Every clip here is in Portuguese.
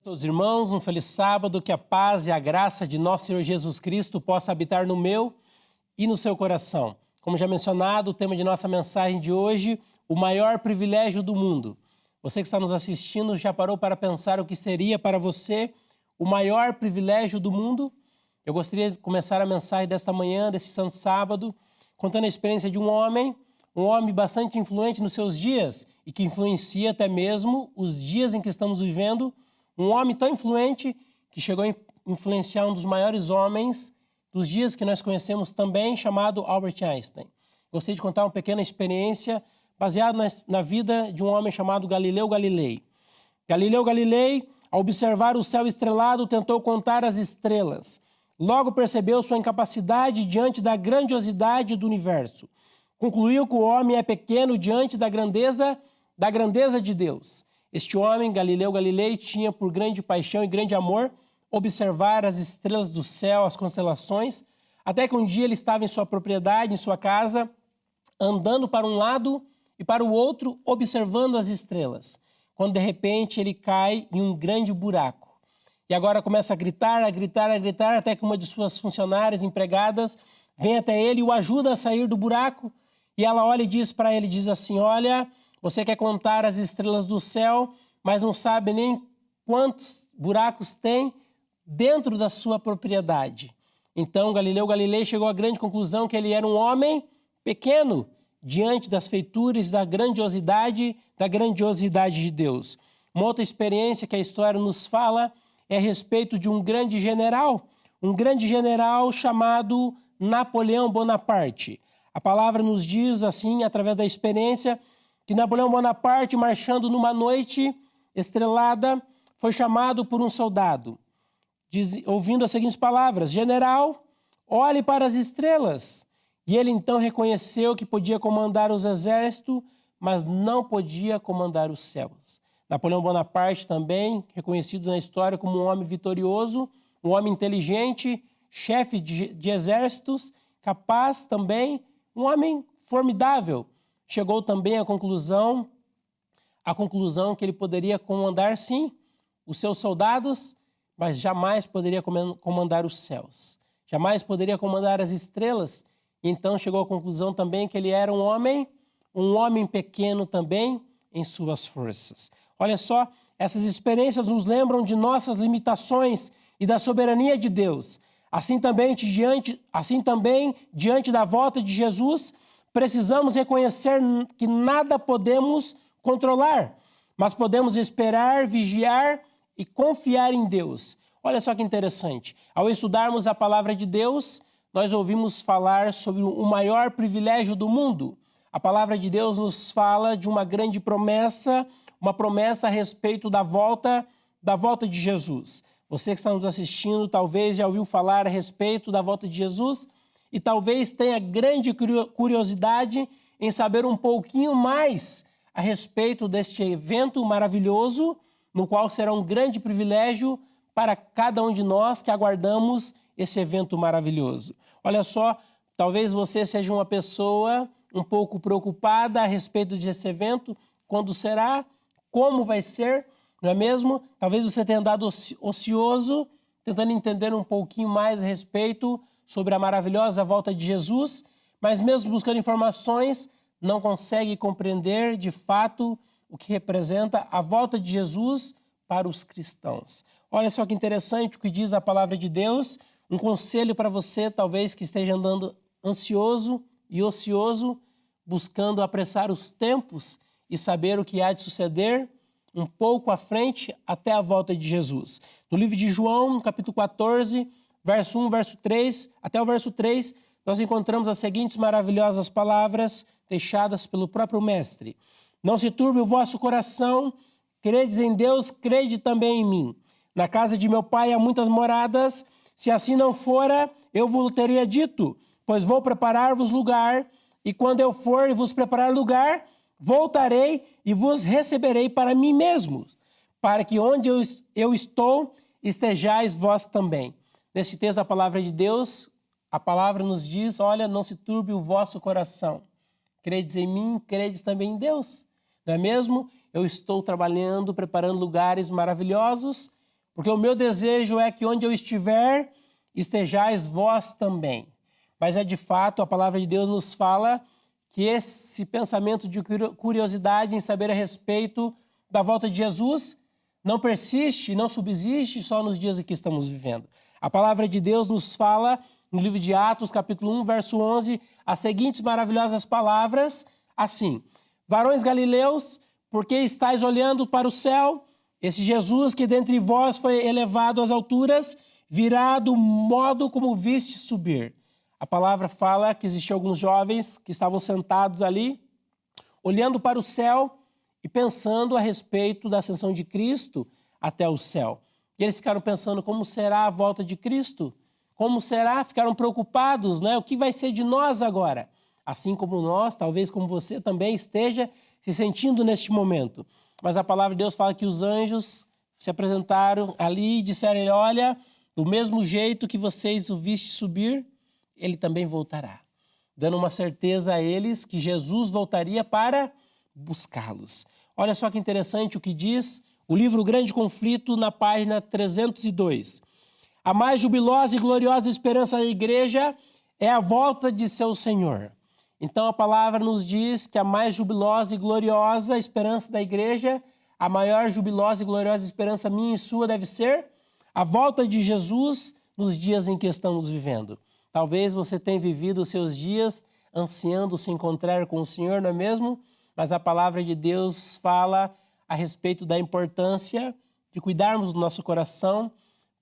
Todos os irmãos, um feliz sábado, que a paz e a graça de nosso Senhor Jesus Cristo possa habitar no meu e no seu coração. Como já mencionado, o tema de nossa mensagem de hoje, o maior privilégio do mundo. Você que está nos assistindo já parou para pensar o que seria para você o maior privilégio do mundo? Eu gostaria de começar a mensagem desta manhã, desse santo sábado, contando a experiência de um homem bastante influente nos seus dias e que influencia até mesmo os dias em que estamos vivendo. Um homem tão influente que chegou a influenciar um dos maiores homens dos dias que nós conhecemos também, chamado Albert Einstein. Gostaria de contar uma pequena experiência baseada na vida de um homem chamado Galileu Galilei. Galileu Galilei, ao observar o céu estrelado, tentou contar as estrelas. Logo percebeu sua incapacidade diante da grandiosidade do universo. Concluiu que o homem é pequeno diante da grandeza de Deus. Este homem, Galileu Galilei, tinha por grande paixão e grande amor observar as estrelas do céu, as constelações, até que um dia ele estava em sua propriedade, em sua casa, andando para um lado e para o outro, observando as estrelas, quando de repente ele cai em um grande buraco. E agora começa a gritar, até que uma de suas funcionárias, empregadas, vem até ele e o ajuda a sair do buraco. E ela olha e diz para ele, diz assim, olha, você quer contar as estrelas do céu, mas não sabe nem quantos buracos tem dentro da sua propriedade. Então Galileu Galilei chegou à grande conclusão que ele era um homem pequeno diante das feituras da grandiosidade de Deus. Uma outra experiência que a história nos fala é a respeito de um grande general chamado Napoleão Bonaparte. A palavra nos diz assim, através da experiência, que Napoleão Bonaparte, marchando numa noite estrelada, foi chamado por um soldado, ouvindo as seguintes palavras, general, olhe para as estrelas. E ele então reconheceu que podia comandar os exércitos, mas não podia comandar os céus. Napoleão Bonaparte também, reconhecido na história como um homem vitorioso, um homem inteligente, chefe de exércitos, capaz também, um homem formidável. Chegou também à conclusão que ele poderia comandar, sim, os seus soldados, mas jamais poderia comandar os céus. Jamais poderia comandar as estrelas. E então chegou à conclusão também que ele era um homem pequeno também em suas forças. Olha só, essas experiências nos lembram de nossas limitações e da soberania de Deus. Assim também, diante da volta de Jesus, precisamos reconhecer que nada podemos controlar, mas podemos esperar, vigiar e confiar em Deus. Olha só que interessante. Ao estudarmos a palavra de Deus, nós ouvimos falar sobre o maior privilégio do mundo. A palavra de Deus nos fala de uma grande promessa, uma promessa a respeito da volta de Jesus. Você que está nos assistindo talvez já ouviu falar a respeito da volta de Jesus e talvez tenha grande curiosidade em saber um pouquinho mais a respeito deste evento maravilhoso, no qual será um grande privilégio para cada um de nós que aguardamos esse evento maravilhoso. Olha só, talvez você seja uma pessoa um pouco preocupada a respeito desse evento, quando será, como vai ser, não é mesmo? Talvez você tenha andado ocioso, tentando entender um pouquinho mais a respeito sobre a maravilhosa volta de Jesus, mas mesmo buscando informações, não consegue compreender de fato o que representa a volta de Jesus para os cristãos. Olha só que interessante o que diz a palavra de Deus, um conselho para você, talvez que esteja andando ansioso e ocioso, buscando apressar os tempos e saber o que há de suceder um pouco à frente até a volta de Jesus. No livro de João, no capítulo 14, verso 1, verso 3, até o verso 3, nós encontramos as seguintes maravilhosas palavras deixadas pelo próprio Mestre. Não se turbe o vosso coração, credes em Deus, crede também em mim. Na casa de meu pai há muitas moradas, se assim não fora, eu vos teria dito, pois vou preparar-vos lugar, e quando eu for e vos preparar lugar, voltarei e vos receberei para mim mesmo, para que onde eu estou, estejais vós também. Nesse texto da palavra de Deus, a palavra nos diz, olha, não se turbe o vosso coração. Credes em mim, credes também em Deus. Não é mesmo? Eu estou trabalhando, preparando lugares maravilhosos porque o meu desejo é que onde eu estiver, estejais vós também. Mas é de fato, a palavra de Deus nos fala que esse pensamento de curiosidade em saber a respeito da volta de Jesus não persiste, não subsiste só nos dias em que estamos vivendo. A palavra de Deus nos fala, no livro de Atos, capítulo 1, verso 11, as seguintes maravilhosas palavras, assim: varões galileus, por que estáis olhando para o céu? Esse Jesus que dentre vós foi elevado às alturas, virá do modo como viste subir. A palavra fala que existiam alguns jovens que estavam sentados ali, olhando para o céu e pensando a respeito da ascensão de Cristo até o céu. E eles ficaram pensando como será a volta de Cristo? Como será? Ficaram preocupados, né? O que vai ser de nós agora? Assim como nós, talvez como você também esteja se sentindo neste momento. Mas a palavra de Deus fala que os anjos se apresentaram ali e disseram: olha, do mesmo jeito que vocês o viste subir, ele também voltará. Dando uma certeza a eles que Jesus voltaria para buscá-los. Olha só que interessante o que diz o livro Grande Conflito, na página 302. A mais jubilosa e gloriosa esperança da igreja é a volta de seu Senhor. Então a palavra nos diz que a mais jubilosa e gloriosa esperança da igreja, a maior jubilosa e gloriosa esperança minha e sua deve ser a volta de Jesus nos dias em que estamos vivendo. Talvez você tenha vivido os seus dias ansiando se encontrar com o Senhor, não é mesmo? Mas a palavra de Deus fala a respeito da importância de cuidarmos do nosso coração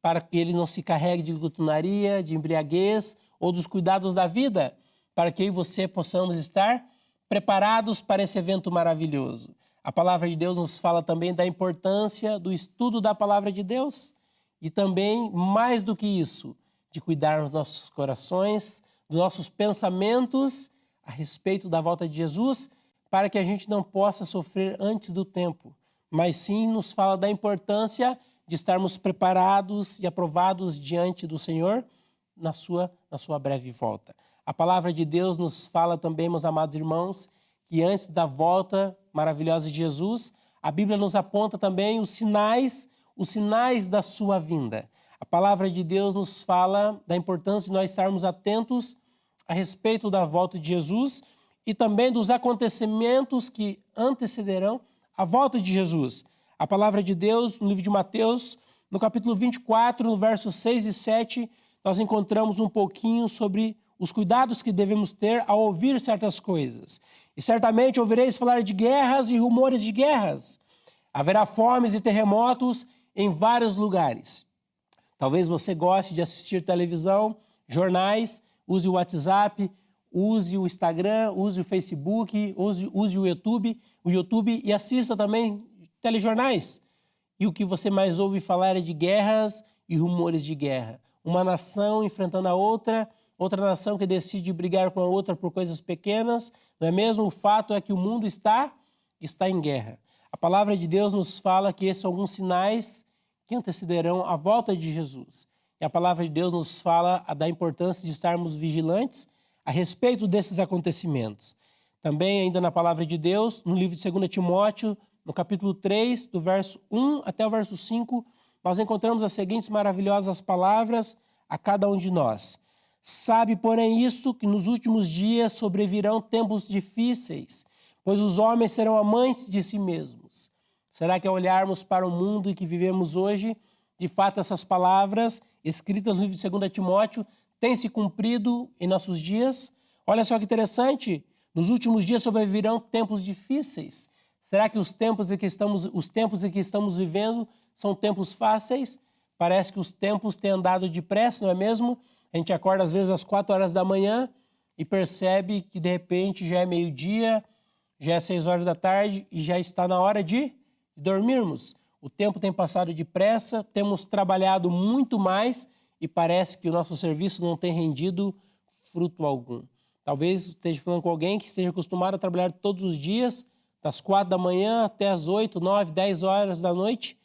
para que ele não se carregue de glutonaria, de embriaguez ou dos cuidados da vida, para que eu e você possamos estar preparados para esse evento maravilhoso. A palavra de Deus nos fala também da importância do estudo da palavra de Deus e também, mais do que isso, de cuidar dos nossos corações, dos nossos pensamentos a respeito da volta de Jesus, para que a gente não possa sofrer antes do tempo, mas sim nos fala da importância de estarmos preparados e aprovados diante do Senhor na sua breve volta. A palavra de Deus nos fala também, meus amados irmãos, que antes da volta maravilhosa de Jesus, a Bíblia nos aponta também os sinais da sua vinda. A palavra de Deus nos fala da importância de nós estarmos atentos a respeito da volta de Jesus e também dos acontecimentos que antecederão a volta de Jesus. A palavra de Deus, no livro de Mateus, no capítulo 24, no versos 6 e 7, nós encontramos um pouquinho sobre os cuidados que devemos ter ao ouvir certas coisas. E certamente ouvireis falar de guerras e rumores de guerras. Haverá fomes e terremotos em vários lugares. Talvez você goste de assistir televisão, jornais, use o WhatsApp, use o Instagram, use o Facebook, use o YouTube e assista também telejornais. E o que você mais ouve falar é de guerras e rumores de guerra. Uma nação enfrentando a outra nação que decide brigar com a outra por coisas pequenas, não é mesmo? O fato é que o mundo está em guerra. A palavra de Deus nos fala que esses são alguns sinais que antecederão a volta de Jesus. E a palavra de Deus nos fala da importância de estarmos vigilantes a respeito desses acontecimentos. Também, ainda na palavra de Deus, no livro de 2 Timóteo, no capítulo 3, do verso 1 até o verso 5, nós encontramos as seguintes maravilhosas palavras a cada um de nós. Sabe, porém, isto, que nos últimos dias sobrevirão tempos difíceis, pois os homens serão amantes de si mesmos. Será que ao olharmos para o mundo em que vivemos hoje, de fato essas palavras escritas no livro de 2 Timóteo têm se cumprido em nossos dias? Olha só que interessante, nos últimos dias sobrevirão tempos difíceis. Será que os tempos em que estamos vivendo são tempos fáceis? Parece que os tempos têm andado depressa, não é mesmo? A gente acorda às vezes às 4 horas da manhã e percebe que de repente já é meio-dia, já é 6 horas da tarde e já está na hora de dormirmos. O tempo tem passado depressa, temos trabalhado muito mais e parece que o nosso serviço não tem rendido fruto algum. Talvez esteja falando com alguém que esteja acostumado a trabalhar todos os dias, das 4 da manhã até as 8, 9, 10 horas da noite,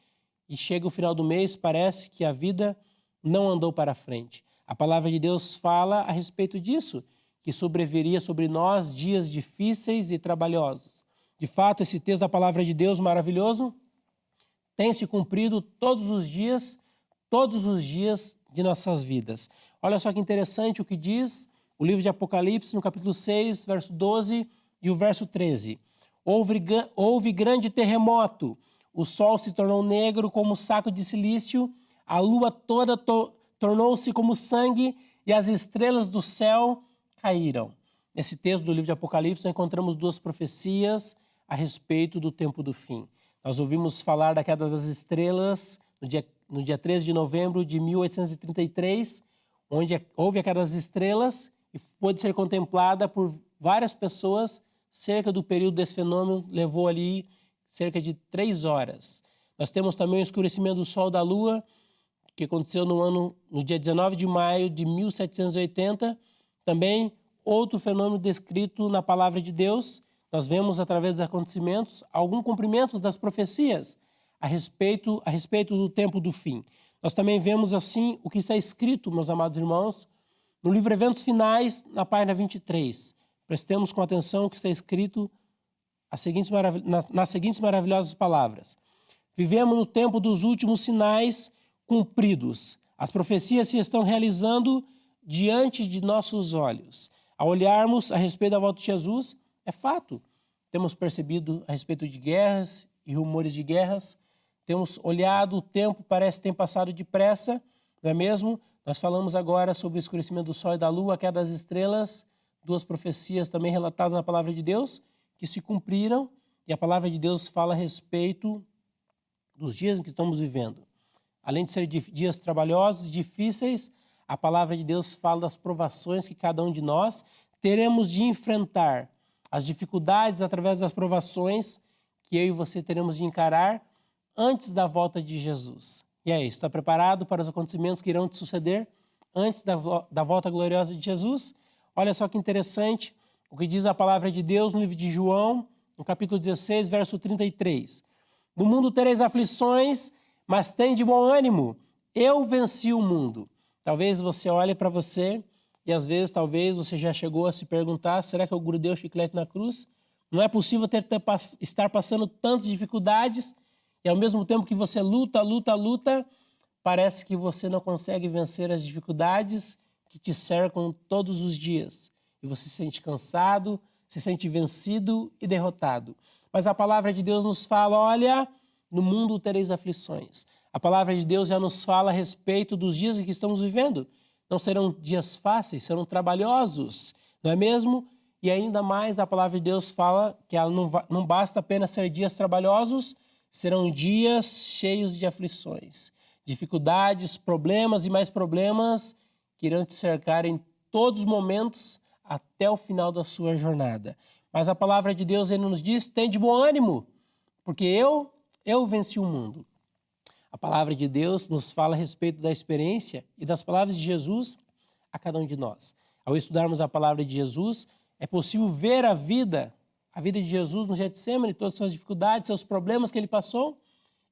e chega o final do mês, parece que a vida não andou para frente. A palavra de Deus fala a respeito disso, que sobreviria sobre nós dias difíceis e trabalhosos. De fato, esse texto da palavra de Deus maravilhoso tem se cumprido todos os dias todos os dias de nossas vidas. Olha só que interessante o que diz o livro de Apocalipse, no capítulo 6, verso 12 e o verso 13. Houve grande terremoto, o sol se tornou negro como saco de silício, a lua toda tornou-se como sangue e as estrelas do céu caíram. Nesse texto do livro de Apocalipse, nós encontramos duas profecias a respeito do tempo do fim. Nós ouvimos falar da queda das estrelas no dia 13 de novembro de 1833, onde houve a queda das estrelas e pôde ser contemplada por várias pessoas. Cerca do período desse fenômeno levou ali cerca de 3 horas. Nós temos também o escurecimento do sol da lua, que aconteceu no dia 19 de maio de 1780. Também outro fenômeno descrito na palavra de Deus. Nós vemos através dos acontecimentos algum cumprimento das profecias a respeito do tempo do fim. Nós também vemos assim o que está escrito, meus amados irmãos, no livro Eventos Finais, na página 23. Prestemos com atenção o que está escrito nas seguintes maravilhosas palavras. Vivemos no tempo dos últimos sinais cumpridos. As profecias se estão realizando diante de nossos olhos. Ao olharmos a respeito da volta de Jesus, é fato. Temos percebido a respeito de guerras e rumores de guerras. Temos olhado, o tempo parece ter passado depressa, não é mesmo? Nós falamos agora sobre o escurecimento do sol e da lua, a queda das estrelas, duas profecias também relatadas na palavra de Deus, que se cumpriram, e a palavra de Deus fala a respeito dos dias em que estamos vivendo. Além de ser dias trabalhosos e difíceis, a palavra de Deus fala das provações que cada um de nós teremos de enfrentar, as dificuldades através das provações que eu e você teremos de encarar antes da volta de Jesus. E aí, está preparado para os acontecimentos que irão te suceder antes da volta gloriosa de Jesus? Olha só que interessante o que diz a palavra de Deus no livro de João, no capítulo 16, verso 33. No mundo tereis aflições, mas tem de bom ânimo. Eu venci o mundo. Talvez você olhe para você e às vezes, talvez, você já chegou a se perguntar, será que eu grudei o chiclete na cruz? Não é possível estar passando tantas dificuldades e ao mesmo tempo que você luta, parece que você não consegue vencer as dificuldades que te cercam todos os dias. E você se sente cansado, se sente vencido e derrotado. Mas a palavra de Deus nos fala, olha, no mundo tereis aflições. A palavra de Deus já nos fala a respeito dos dias em que estamos vivendo. Não serão dias fáceis, serão trabalhosos, não é mesmo? E ainda mais a palavra de Deus fala que ela não basta apenas ser dias trabalhosos, serão dias cheios de aflições, dificuldades, problemas e mais problemas que irão te cercar em todos os momentos até o final da sua jornada. Mas a palavra de Deus ainda nos diz, tem de bom ânimo, porque eu venci o mundo. A palavra de Deus nos fala a respeito da experiência e das palavras de Jesus a cada um de nós. Ao estudarmos a palavra de Jesus, é possível ver a vida de Jesus no Getsemane, todas as suas dificuldades, seus problemas que ele passou,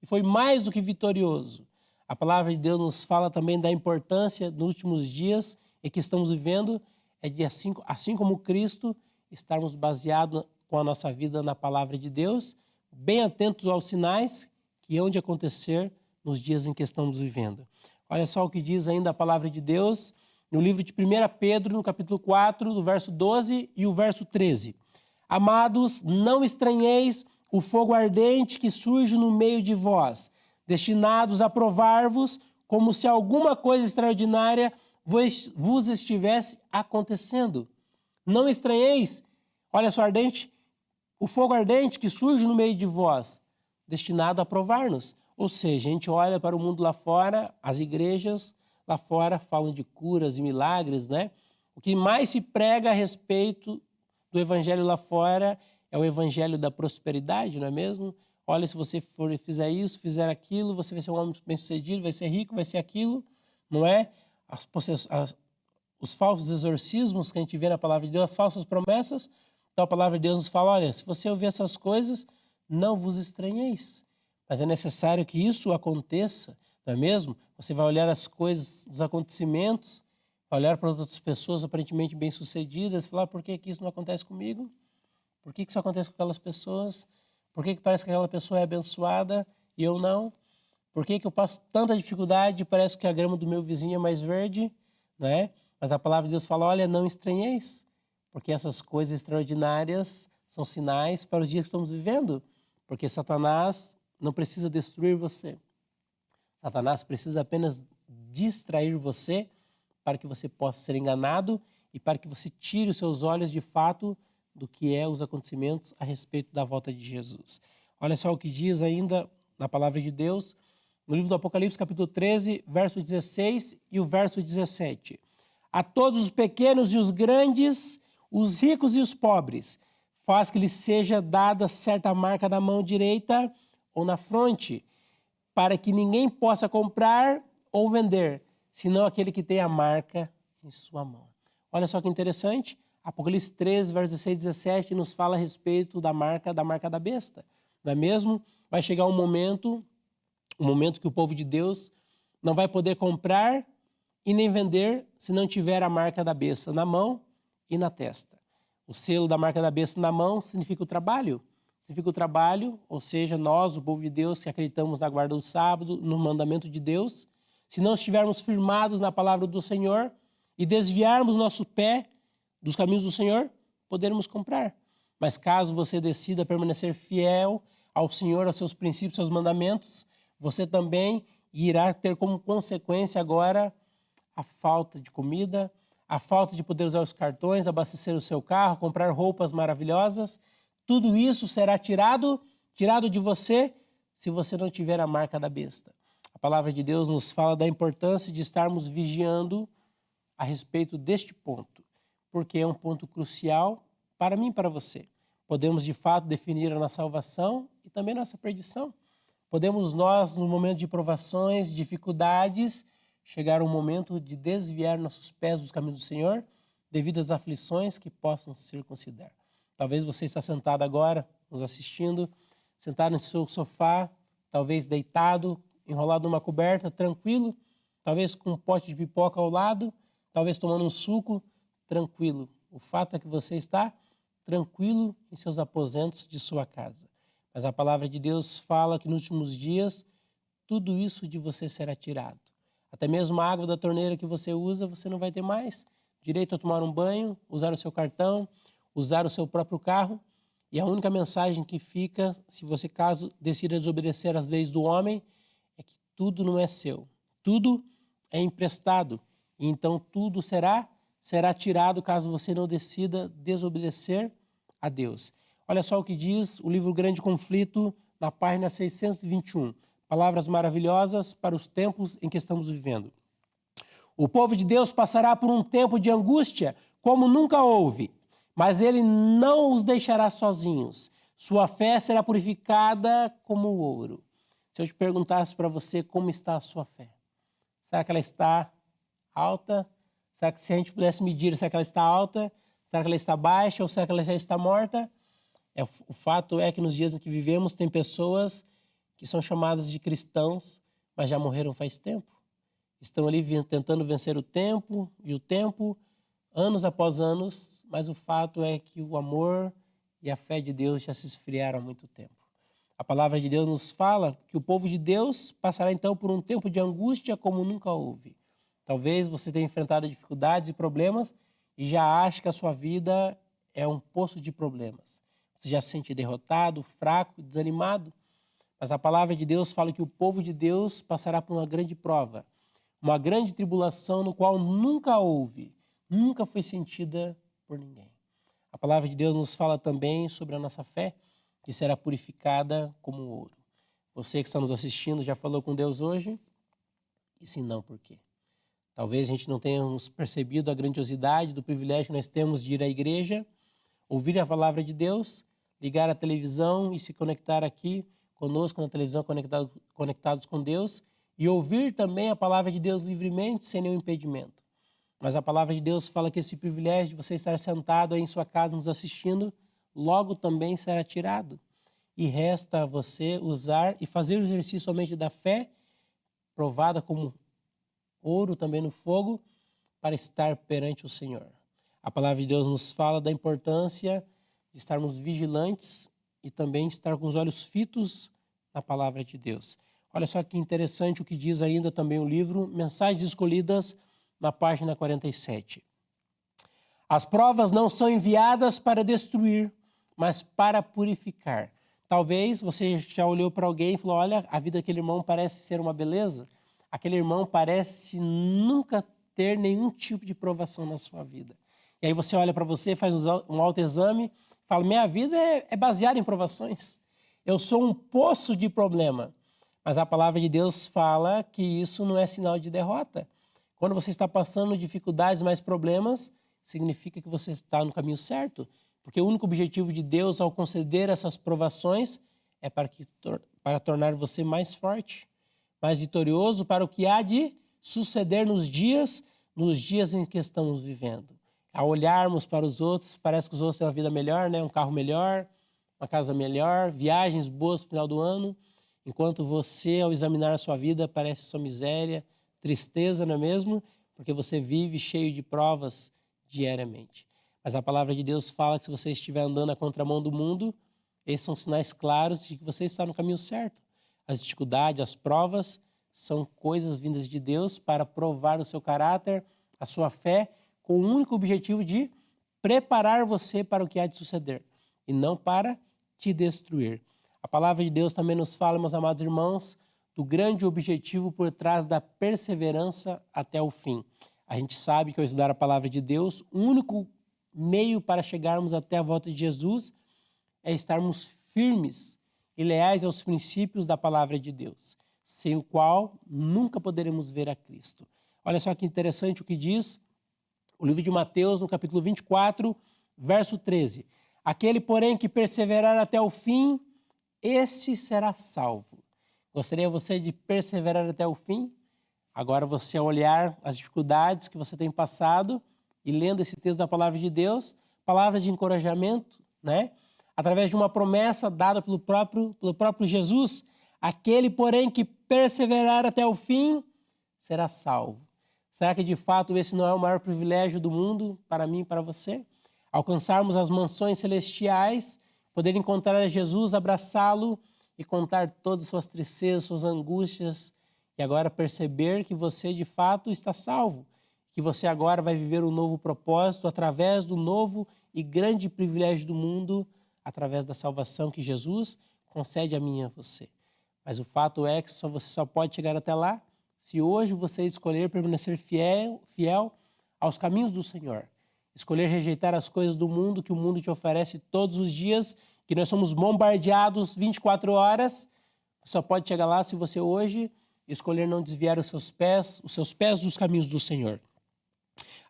e foi mais do que vitorioso. A palavra de Deus nos fala também da importância nos últimos dias em que estamos vivendo, é de assim como Cristo, estarmos baseados com a nossa vida na palavra de Deus, bem atentos aos sinais que hão de acontecer nos dias em que estamos vivendo. Olha só o que diz ainda a palavra de Deus no livro de 1 Pedro, no capítulo 4, do verso 12 e o verso 13. Amados, não estranheis o fogo ardente que surge no meio de vós, destinados a provar-vos como se alguma coisa extraordinária vos estivesse acontecendo. Não estranheis, olha só, o fogo ardente que surge no meio de vós, destinado a provar-nos. Ou seja, a gente olha para o mundo lá fora, as igrejas lá fora falam de curas e milagres, né? O que mais se prega a respeito do evangelho lá fora é o evangelho da prosperidade, não é mesmo? Olha, se você fizer isso, fizer aquilo, você vai ser um homem bem-sucedido, vai ser rico, vai ser aquilo, não é? Os falsos exorcismos que a gente vê na palavra de Deus, as falsas promessas. Então a palavra de Deus nos fala, olha, se você ouvir essas coisas, não vos estranheis. Mas é necessário que isso aconteça, não é mesmo? Você vai olhar as coisas, os acontecimentos, vai olhar para outras pessoas aparentemente bem-sucedidas e falar, por que isso não acontece comigo? Por que isso acontece com aquelas pessoas? Por que parece que aquela pessoa é abençoada e eu não? Por que eu passo tanta dificuldade? Parece que a grama do meu vizinho é mais verde, né? Mas a palavra de Deus fala, olha, não estranheis, porque essas coisas extraordinárias são sinais para os dias que estamos vivendo, porque Satanás não precisa destruir você. Satanás precisa apenas distrair você para que você possa ser enganado e para que você tire os seus olhos de fato do que é os acontecimentos a respeito da volta de Jesus. Olha só o que diz ainda na palavra de Deus, no livro do Apocalipse, capítulo 13, verso 16 e o verso 17. A todos os pequenos e os grandes, os ricos e os pobres, faz que lhes seja dada certa marca na mão direita ou na fronte, para que ninguém possa comprar ou vender, senão aquele que tem a marca em sua mão. Olha só que interessante, Apocalipse 13, verso 16 e 17 nos fala a respeito da marca da besta. Não é mesmo? Vai chegar um momento que o povo de Deus não vai poder comprar e nem vender se não tiver a marca da besta na mão e na testa. O selo da marca da besta na mão significa o trabalho. Significa o trabalho, ou seja, nós, o povo de Deus, que acreditamos na guarda do sábado, no mandamento de Deus, se não estivermos firmados na palavra do Senhor e desviarmos nosso pé dos caminhos do Senhor, poderemos comprar. Mas caso você decida permanecer fiel ao Senhor, aos seus princípios, aos seus mandamentos, você também irá ter como consequência agora a falta de comida, a falta de poder usar os cartões, abastecer o seu carro, comprar roupas maravilhosas. Tudo isso será tirado de você se você não tiver a marca da besta. A palavra de Deus nos fala da importância de estarmos vigiando a respeito deste ponto, porque é um ponto crucial para mim e para você. Podemos, de fato, definir a nossa salvação e também a nossa perdição. Podemos nós, no momento de provações, dificuldades, chegar ao momento de desviar nossos pés dos caminhos do Senhor devido às aflições que possam circuncidar. Talvez você está sentado agora, nos assistindo, sentado no seu sofá, talvez deitado, enrolado numa coberta, tranquilo, talvez com um pote de pipoca ao lado, talvez tomando um suco, tranquilo. O fato é que você está tranquilo em seus aposentos de sua casa. Mas a palavra de Deus fala que nos últimos dias tudo isso de você será tirado. Até mesmo a água da torneira que você usa, você não vai ter mais direito a tomar um banho, usar o seu cartão, usar o seu próprio carro. E a única mensagem que fica, se você caso decida desobedecer às leis do homem, é que tudo não é seu. Tudo é emprestado. E então tudo será tirado caso você não decida desobedecer a Deus. Olha só o que diz o livro Grande Conflito, na página 621. Palavras maravilhosas para os tempos em que estamos vivendo. O povo de Deus passará por um tempo de angústia como nunca houve, mas ele não os deixará sozinhos. Sua fé será purificada como o ouro. Se eu te perguntasse para você como está a sua fé, será que ela está alta? Será que se a gente pudesse medir, será que ela está alta? Será que ela está baixa ou será que ela já está morta? O fato é que nos dias em que vivemos tem pessoas que são chamadas de cristãos, mas já morreram faz tempo. Estão ali tentando vencer o tempo, anos após anos, mas o fato é que o amor e a fé de Deus já se esfriaram há muito tempo. A palavra de Deus nos fala que o povo de Deus passará então por um tempo de angústia como nunca houve. Talvez você tenha enfrentado dificuldades e problemas e já acha que a sua vida é um poço de problemas. Você já se sente derrotado, fraco, desanimado. Mas a palavra de Deus fala que o povo de Deus passará por uma grande prova, uma grande tribulação no qual nunca houve, nunca foi sentida por ninguém. A palavra de Deus nos fala também sobre a nossa fé, que será purificada como ouro. Você que está nos assistindo já falou com Deus hoje? E se não, por quê? Talvez a gente não tenhamos percebido a grandiosidade do privilégio que nós temos de ir à igreja, ouvir a palavra de Deus, ligar a televisão e se conectar aqui conosco na televisão, conectados com Deus, e ouvir também a palavra de Deus livremente, sem nenhum impedimento. Mas a palavra de Deus fala que esse privilégio de você estar sentado aí em sua casa nos assistindo, logo também será tirado. E resta a você usar e fazer o exercício somente da fé, provada como ouro também no fogo, para estar perante o Senhor. A palavra de Deus nos fala da importância de estarmos vigilantes e também estar com os olhos fitos na palavra de Deus. Olha só que interessante o que diz ainda também o livro Mensagens Escolhidas, na página 47. As provas não são enviadas para destruir, mas para purificar. Talvez você já olhou para alguém e falou, olha, a vida daquele irmão parece ser uma beleza. Aquele irmão parece nunca ter nenhum tipo de provação na sua vida. E aí você olha para você, faz um autoexame, fala, minha vida é baseada em provações. Eu sou um poço de problema. Mas a palavra de Deus fala que isso não é sinal de derrota. Quando você está passando dificuldades, mais problemas, significa que você está no caminho certo. Porque o único objetivo de Deus ao conceder essas provações é para tornar você mais forte, mais vitorioso para o que há de suceder nos dias em que estamos vivendo. Ao olharmos para os outros, parece que os outros têm uma vida melhor, né? Um carro melhor, uma casa melhor, viagens boas no final do ano, enquanto você, ao examinar a sua vida, parece sua miséria, tristeza, não é mesmo? Porque você vive cheio de provas diariamente. Mas a palavra de Deus fala que se você estiver andando na contramão do mundo, esses são sinais claros de que você está no caminho certo. As dificuldades, as provas, são coisas vindas de Deus para provar o seu caráter, a sua fé, com o único objetivo de preparar você para o que há de suceder, e não para te destruir. A palavra de Deus também nos fala, meus amados irmãos, do grande objetivo por trás da perseverança até o fim. A gente sabe que ao estudar a palavra de Deus, o único meio para chegarmos até a volta de Jesus é estarmos firmes e leais aos princípios da palavra de Deus, sem o qual nunca poderemos ver a Cristo. Olha só que interessante o que diz o livro de Mateus, no capítulo 24, verso 13. Aquele, porém, que perseverar até o fim, esse será salvo. Gostaria você de perseverar até o fim? Agora você, ao olhar as dificuldades que você tem passado e lendo esse texto da palavra de Deus, palavras de encorajamento, né? Através de uma promessa dada pelo próprio Jesus, aquele, porém, que perseverar até o fim, será salvo. Será que, de fato, esse não é o maior privilégio do mundo para mim e para você? Alcançarmos as mansões celestiais, poder encontrar Jesus, abraçá-lo e contar todas as suas tristezas, suas angústias, e agora perceber que você, de fato, está salvo, que você agora vai viver um novo propósito através do novo e grande privilégio do mundo, através da salvação que Jesus concede a mim e a você. Mas o fato é que você só pode chegar até lá se hoje você escolher permanecer fiel aos caminhos do Senhor. Escolher rejeitar as coisas do mundo que o mundo te oferece todos os dias, que nós somos bombardeados 24 horas. Você só pode chegar lá se você hoje escolher não desviar os seus pés dos caminhos do Senhor.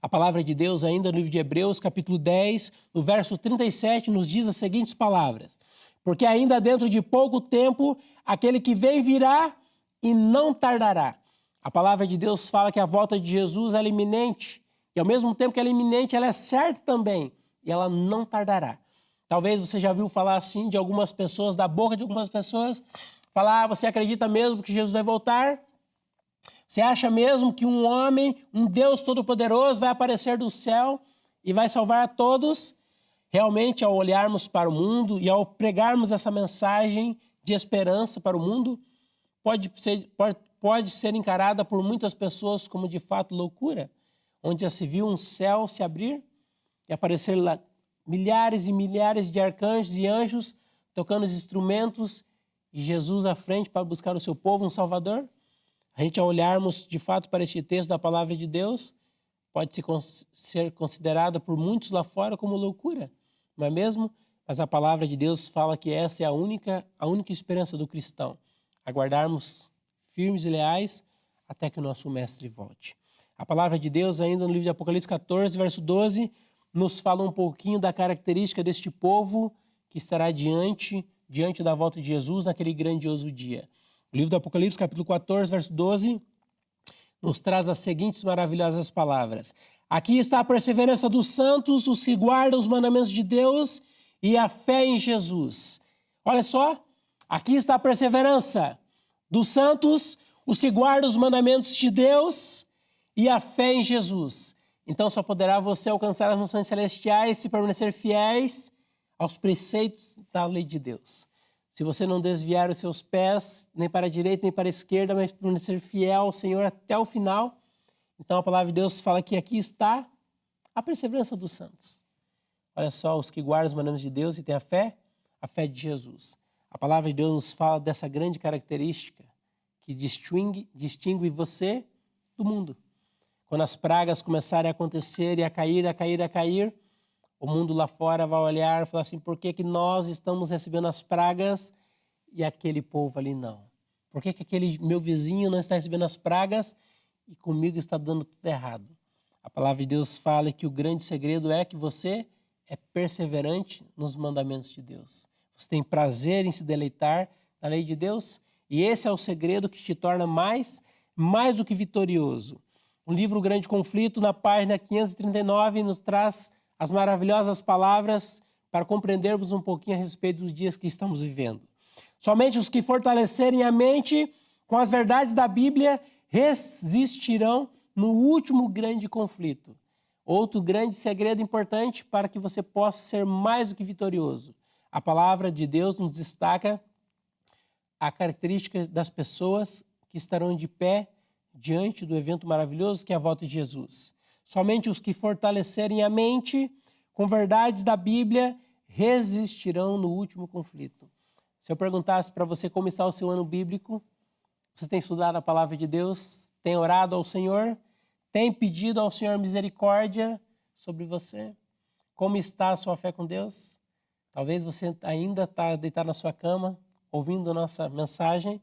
A palavra de Deus, ainda no livro de Hebreus, capítulo 10, no verso 37, nos diz as seguintes palavras. Porque ainda dentro de pouco tempo, aquele que vem virá e não tardará. A palavra de Deus fala que a volta de Jesus é iminente. E ao mesmo tempo que ela é iminente, ela é certa também. E ela não tardará. Talvez você já ouviu falar assim de algumas pessoas, da boca de algumas pessoas, falar, você acredita mesmo que Jesus vai voltar? Você acha mesmo que um homem, um Deus Todo-Poderoso vai aparecer do céu e vai salvar a todos? Realmente, ao olharmos para o mundo e ao pregarmos essa mensagem de esperança para o mundo, pode ser encarada por muitas pessoas como de fato loucura, onde já se viu um céu se abrir e aparecer lá milhares e milhares de arcanjos e anjos tocando os instrumentos e Jesus à frente para buscar o seu povo, um Salvador. A gente, ao olharmos de fato para este texto da palavra de Deus, pode ser considerada por muitos lá fora como loucura, não é mesmo? Mas a palavra de Deus fala que essa é a única esperança do cristão, aguardarmos firmes e leais até que o nosso mestre volte. A palavra de Deus, ainda no livro de Apocalipse 14, verso 12, nos fala um pouquinho da característica deste povo que estará diante da volta de Jesus naquele grandioso dia. O livro do Apocalipse, capítulo 14, verso 12, nos traz as seguintes maravilhosas palavras. Aqui está a perseverança dos santos, os que guardam os mandamentos de Deus e a fé em Jesus. Olha só, aqui está a perseverança dos santos, os que guardam os mandamentos de Deus e a fé em Jesus. Então só poderá você alcançar as mansões celestiais se permanecer fiéis aos preceitos da lei de Deus. Se você não desviar os seus pés, nem para a direita, nem para a esquerda, mas permanecer fiel ao Senhor até o final, então a palavra de Deus fala que aqui está a perseverança dos santos. Olha só, os que guardam os mandamentos de Deus e têm a fé de Jesus. A palavra de Deus nos fala dessa grande característica que distingue você do mundo. Quando as pragas começarem a acontecer e a cair, o mundo lá fora vai olhar e falar assim, por que nós estamos recebendo as pragas e aquele povo ali não? Por que aquele meu vizinho não está recebendo as pragas e comigo está dando tudo errado? A palavra de Deus fala que o grande segredo é que você é perseverante nos mandamentos de Deus. Você tem prazer em se deleitar na lei de Deus e esse é o segredo que te torna mais do que vitorioso. O livro Grande Conflito, na página 539, nos traz as maravilhosas palavras para compreendermos um pouquinho a respeito dos dias que estamos vivendo. Somente os que fortalecerem a mente com as verdades da Bíblia resistirão no último grande conflito. Outro grande segredo importante para que você possa ser mais do que vitorioso. A palavra de Deus nos destaca a característica das pessoas que estarão de pé diante do evento maravilhoso que é a volta de Jesus. Somente os que fortalecerem a mente com verdades da Bíblia resistirão no último conflito. Se eu perguntasse para você como está o seu ano bíblico, você tem estudado a palavra de Deus, tem orado ao Senhor, tem pedido ao Senhor misericórdia sobre você? Como está a sua fé com Deus? Talvez você ainda está deitado na sua cama, ouvindo a nossa mensagem,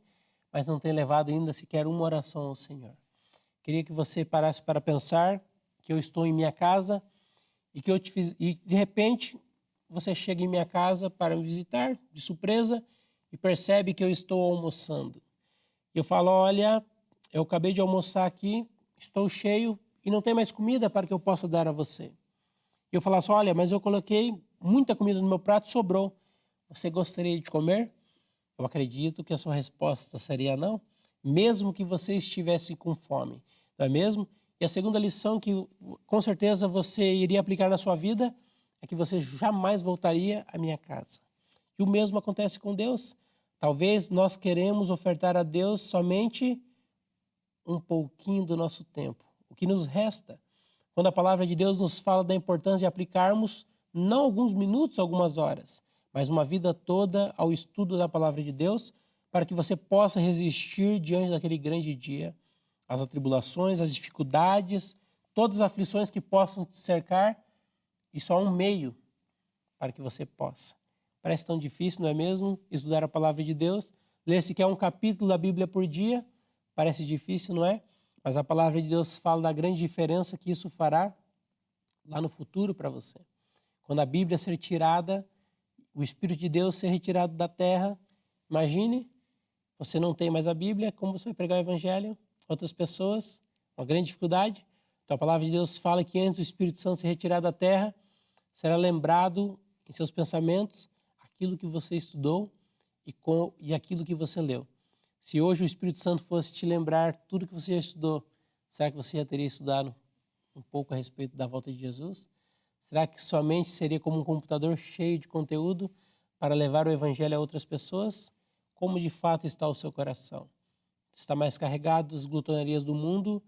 mas não tem levado ainda sequer uma oração ao Senhor. Queria que você parasse para pensar que eu estou em minha casa e que e de repente você chega em minha casa para me visitar de surpresa e percebe que eu estou almoçando. Eu falo, olha, eu acabei de almoçar aqui, estou cheio e não tem mais comida para que eu possa dar a você. Eu falo assim, olha, mas eu coloquei muita comida no meu prato e sobrou. Você gostaria de comer? Eu acredito que a sua resposta seria não, mesmo que você estivesse com fome, não é mesmo? E a segunda lição que com certeza você iria aplicar na sua vida é que você jamais voltaria à minha casa. E o mesmo acontece com Deus. Talvez nós queremos ofertar a Deus somente um pouquinho do nosso tempo, o que nos resta. Quando a palavra de Deus nos fala da importância de aplicarmos não alguns minutos, algumas horas, mas uma vida toda ao estudo da palavra de Deus, para que você possa resistir diante daquele grande dia, as atribulações, as dificuldades, todas as aflições que possam te cercar, e só um meio para que você possa. Parece tão difícil, não é mesmo? Estudar a palavra de Deus, ler sequer um capítulo da Bíblia por dia, parece difícil, não é? Mas a palavra de Deus fala da grande diferença que isso fará lá no futuro para você. Quando a Bíblia ser tirada, o Espírito de Deus ser retirado da terra, imagine, você não tem mais a Bíblia, como você vai pregar o Evangelho? Outras pessoas, uma grande dificuldade. Então a palavra de Deus fala que antes do Espírito Santo ser retirado da terra, será lembrado em seus pensamentos aquilo que você estudou e aquilo que você leu. Se hoje o Espírito Santo fosse te lembrar tudo que você já estudou, será que você já teria estudado um pouco a respeito da volta de Jesus? Será que sua mente seria como um computador cheio de conteúdo para levar o Evangelho a outras pessoas? Como de fato está o seu coração? Está mais carregado das glutonarias do mundo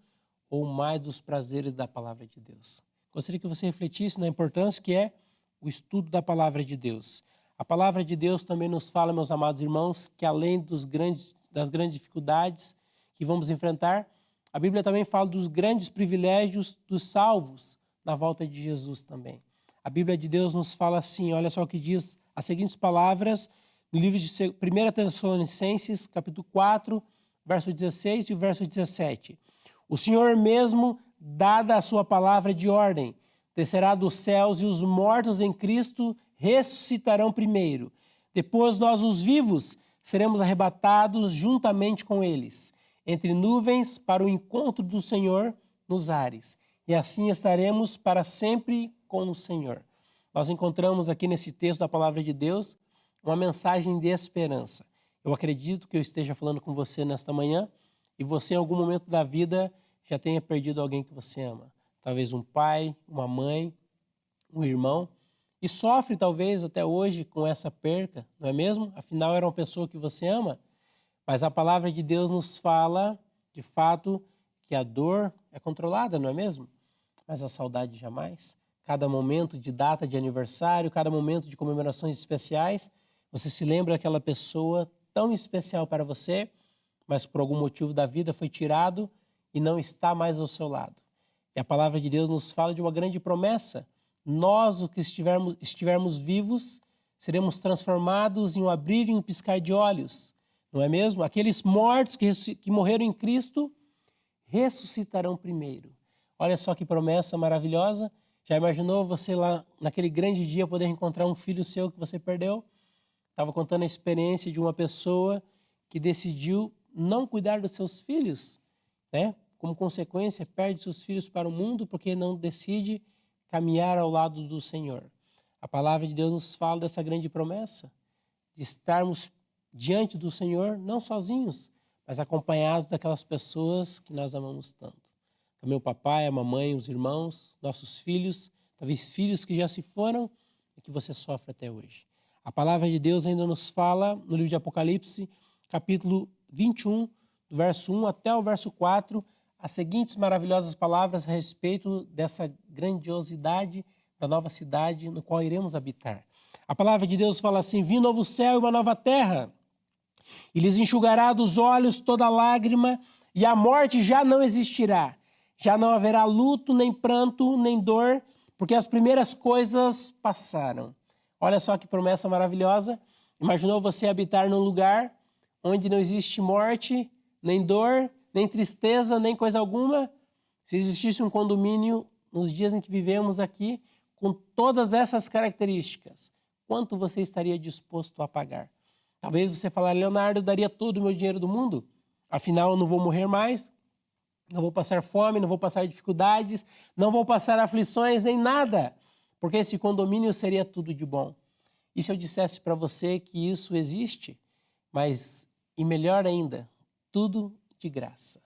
ou mais dos prazeres da palavra de Deus? Gostaria que você refletisse na importância que é o estudo da palavra de Deus. A palavra de Deus também nos fala, meus amados irmãos, que além das grandes dificuldades que vamos enfrentar, a Bíblia também fala dos grandes privilégios dos salvos na volta de Jesus também. A Bíblia de Deus nos fala assim, olha só o que diz as seguintes palavras no livro de 1 Tessalonicenses, capítulo 4, verso 16 e o verso 17. O Senhor mesmo, dada a sua palavra de ordem, descerá dos céus e os mortos em Cristo ressuscitarão primeiro. Depois nós, os vivos, seremos arrebatados juntamente com eles, entre nuvens para o encontro do Senhor nos ares. E assim estaremos para sempre com o Senhor. Nós encontramos aqui nesse texto da palavra de Deus uma mensagem de esperança. Eu acredito que eu esteja falando com você nesta manhã e você em algum momento da vida já tenha perdido alguém que você ama. Talvez um pai, uma mãe, um irmão. e sofre talvez até hoje com essa perca, não é mesmo? Afinal, era uma pessoa que você ama, mas a palavra de Deus nos fala, de fato, que a dor é controlada, não é mesmo? Mas a saudade jamais. Cada momento de data de aniversário, cada momento de comemorações especiais, você se lembra daquela pessoa tão especial para você, mas por algum motivo da vida foi tirado e não está mais ao seu lado. E a palavra de Deus nos fala de uma grande promessa. Nós, o que estivermos vivos, seremos transformados em um abrir e um piscar de olhos, não é mesmo? Aqueles mortos que morreram em Cristo ressuscitarão primeiro. Olha só que promessa maravilhosa. Já imaginou você lá naquele grande dia poder encontrar um filho seu que você perdeu? Estava contando a experiência de uma pessoa que decidiu não cuidar dos seus filhos, né? Como consequência, perde seus filhos para o mundo porque não decide caminhar ao lado do Senhor. A palavra de Deus nos fala dessa grande promessa, de estarmos diante do Senhor, não sozinhos, mas acompanhados daquelas pessoas que nós amamos tanto. Também o papai, a mamãe, os irmãos, nossos filhos, talvez filhos que já se foram e que você sofre até hoje. A palavra de Deus ainda nos fala no livro de Apocalipse, capítulo 21, do verso 1 até o verso 4, as seguintes maravilhosas palavras a respeito dessa grandiosidade da nova cidade no qual iremos habitar. A palavra de Deus fala assim: vi um novo céu e uma nova terra, e lhes enxugará dos olhos toda lágrima, e a morte já não existirá. Já não haverá luto, nem pranto, nem dor, porque as primeiras coisas passaram. Olha só que promessa maravilhosa. Imaginou você habitar num lugar onde não existe morte, nem dor, nem tristeza, nem coisa alguma? Se existisse um condomínio nos dias em que vivemos aqui, com todas essas características, quanto você estaria disposto a pagar? Talvez você falar: Leonardo, eu daria todo o meu dinheiro do mundo, afinal eu não vou morrer mais, não vou passar fome, não vou passar dificuldades, não vou passar aflições, nem nada, porque esse condomínio seria tudo de bom. E se eu dissesse para você que isso existe, mas, e melhor ainda, tudo de graça?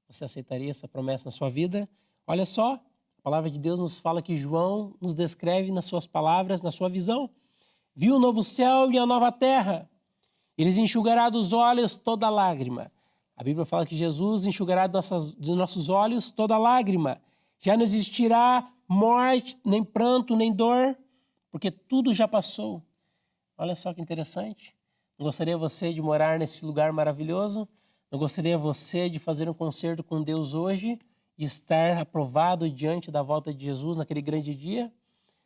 Você aceitaria essa promessa na sua vida? Olha só, a palavra de Deus nos fala que João nos descreve nas suas palavras, na sua visão. Viu o novo céu e a nova terra. Eles enxugará dos olhos toda lágrima. A Bíblia fala que Jesus enxugará dos nossos olhos toda lágrima. Já não existirá morte, nem pranto, nem dor, porque tudo já passou. Olha só que interessante. Não gostaria você de morar nesse lugar maravilhoso? Não gostaria você de fazer um concerto com Deus hoje, de estar aprovado diante da volta de Jesus naquele grande dia?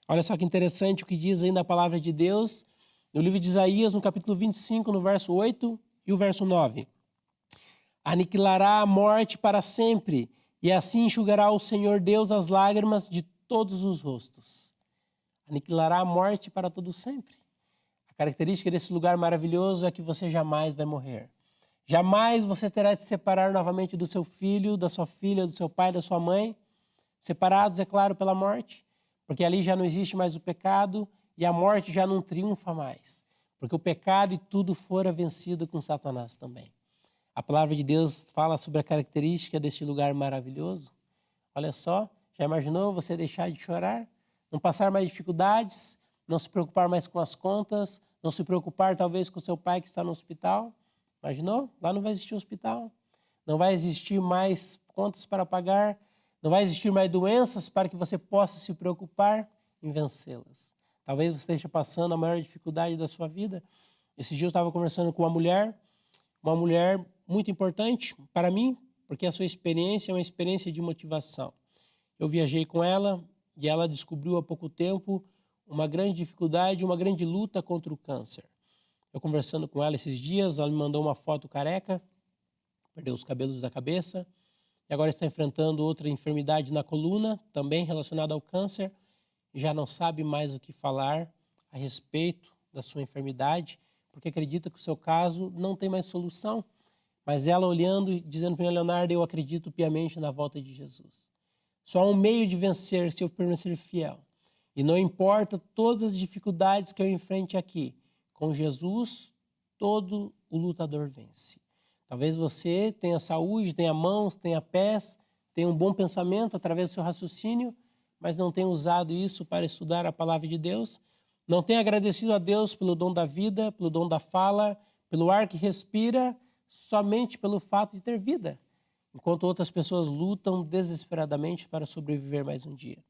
Olha só que interessante o que diz ainda a palavra de Deus no livro de Isaías, no capítulo 25, no verso 8 e o verso 9. Aniquilará a morte para sempre, e assim enxugará o Senhor Deus as lágrimas de todos os rostos. Aniquilará a morte para todo sempre. A característica desse lugar maravilhoso é que você jamais vai morrer. Jamais você terá de se separar novamente do seu filho, da sua filha, do seu pai, da sua mãe. Separados, é claro, pela morte, porque ali já não existe mais o pecado e a morte já não triunfa mais, porque o pecado e tudo fora vencido com Satanás também. A palavra de Deus fala sobre a característica deste lugar maravilhoso. Olha só, já imaginou você deixar de chorar? Não passar mais dificuldades? Não se preocupar mais com as contas? Não se preocupar talvez com seu pai que está no hospital? Imaginou? Lá não vai existir hospital. Não vai existir mais contas para pagar. Não vai existir mais doenças para que você possa se preocupar em vencê-las. Talvez você esteja passando a maior dificuldade da sua vida. Esse dia eu estava conversando com uma mulher muito importante para mim, porque a sua experiência é uma experiência de motivação. Eu viajei com ela e ela descobriu há pouco tempo uma grande dificuldade, uma grande luta contra o câncer. Eu conversando com ela esses dias, ela me mandou uma foto careca, perdeu os cabelos da cabeça, e agora está enfrentando outra enfermidade na coluna, também relacionada ao câncer, e já não sabe mais o que falar a respeito da sua enfermidade, porque acredita que o seu caso não tem mais solução. Mas ela olhando e dizendo para mim: Leonardo, eu acredito piamente na volta de Jesus. Só há um meio de vencer se eu permanecer fiel. E não importa todas as dificuldades que eu enfrente aqui, com Jesus, todo o lutador vence. Talvez você tenha saúde, tenha mãos, tenha pés, tenha um bom pensamento através do seu raciocínio, mas não tem usado isso para estudar a palavra de Deus, não tem agradecido a Deus pelo dom da vida, pelo dom da fala, pelo ar que respira, somente pelo fato de ter vida, enquanto outras pessoas lutam desesperadamente para sobreviver mais um dia.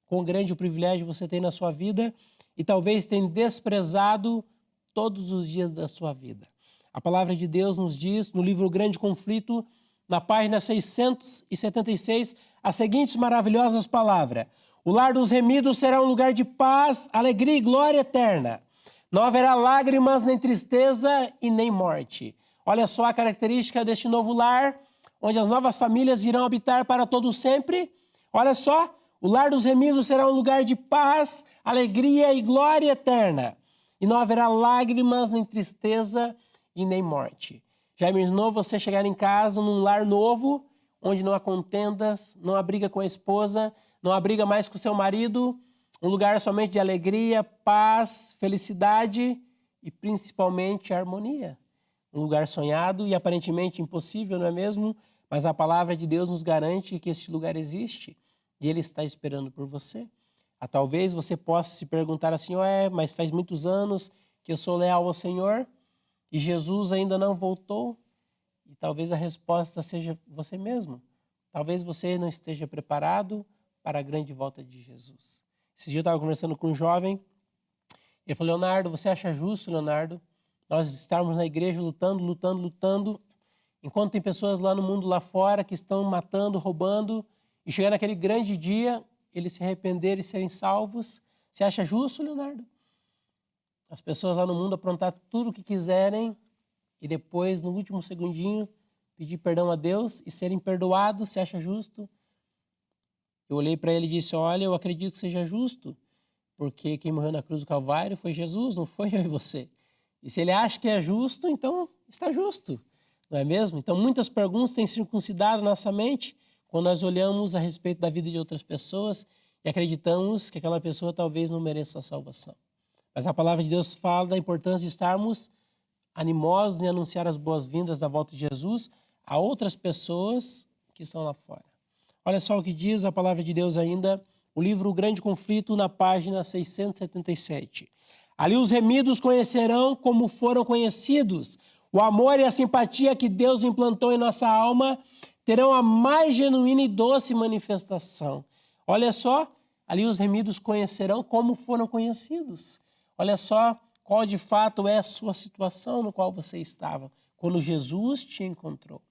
Quão grande o privilégio você tem na sua vida e talvez tenha desprezado todos os dias da sua vida. A palavra de Deus nos diz, no livro Grande Conflito, na página 676, as seguintes maravilhosas palavras: o lar dos remidos será um lugar de paz, alegria e glória eterna. Não haverá lágrimas, nem tristeza e nem morte. Olha só a característica deste novo lar, onde as novas famílias irão habitar para todo sempre. Olha só, o lar dos remidos será um lugar de paz, alegria e glória eterna. E não haverá lágrimas, nem tristeza e nem morte. Já imaginou você chegar em casa, num lar novo, onde não há contendas, não há briga com a esposa, não há briga mais com o seu marido, um lugar somente de alegria, paz, felicidade e principalmente harmonia. Um lugar sonhado e aparentemente impossível, não é mesmo? Mas a palavra de Deus nos garante que este lugar existe e Ele está esperando por você. Talvez você possa se perguntar assim, mas faz muitos anos que eu sou leal ao Senhor e Jesus ainda não voltou. E talvez a resposta seja você mesmo. Talvez você não esteja preparado para a grande volta de Jesus. Esse dia eu estava conversando com um jovem, ele falou: Leonardo, você acha justo, Leonardo, nós estarmos na igreja lutando, enquanto tem pessoas lá no mundo lá fora que estão matando, roubando, e chegar naquele grande dia, eles se arrependerem e serem salvos? Você acha justo, Leonardo? As pessoas lá no mundo aprontar tudo o que quiserem e depois, no último segundinho, pedir perdão a Deus e serem perdoados, você acha justo? Eu olhei para ele e disse: olha, eu acredito que seja justo, porque quem morreu na cruz do Calvário foi Jesus, não foi eu e você. E se ele acha que é justo, então está justo, não é mesmo? Então muitas perguntas têm circuncidado nossa mente quando nós olhamos a respeito da vida de outras pessoas e acreditamos que aquela pessoa talvez não mereça a salvação. Mas a palavra de Deus fala da importância de estarmos animosos em anunciar as boas-vindas da volta de Jesus a outras pessoas que estão lá fora. Olha só o que diz a palavra de Deus ainda, o livro O Grande Conflito, na página 677. Ali os remidos conhecerão como foram conhecidos. O amor e a simpatia que Deus implantou em nossa alma terão a mais genuína e doce manifestação. Olha só, ali os remidos conhecerão como foram conhecidos. Olha só qual de fato é a sua situação no qual você estava quando Jesus te encontrou.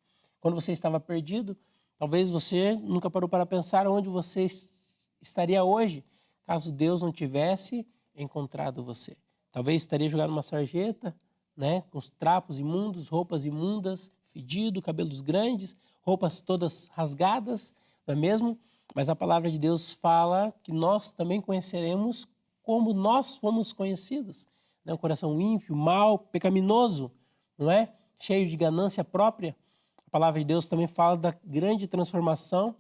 Quando você estava perdido, talvez você nunca parou para pensar onde você estaria hoje, caso Deus não tivesse encontrado você. Talvez estaria jogado numa sarjeta, com os trapos imundos, roupas imundas, fedido, cabelos grandes, roupas todas rasgadas, não é mesmo? Mas a palavra de Deus fala que nós também conheceremos como nós fomos conhecidos. Um coração ímpio, mau, pecaminoso, não é? Cheio de ganância própria. A palavra de Deus também fala da grande transformação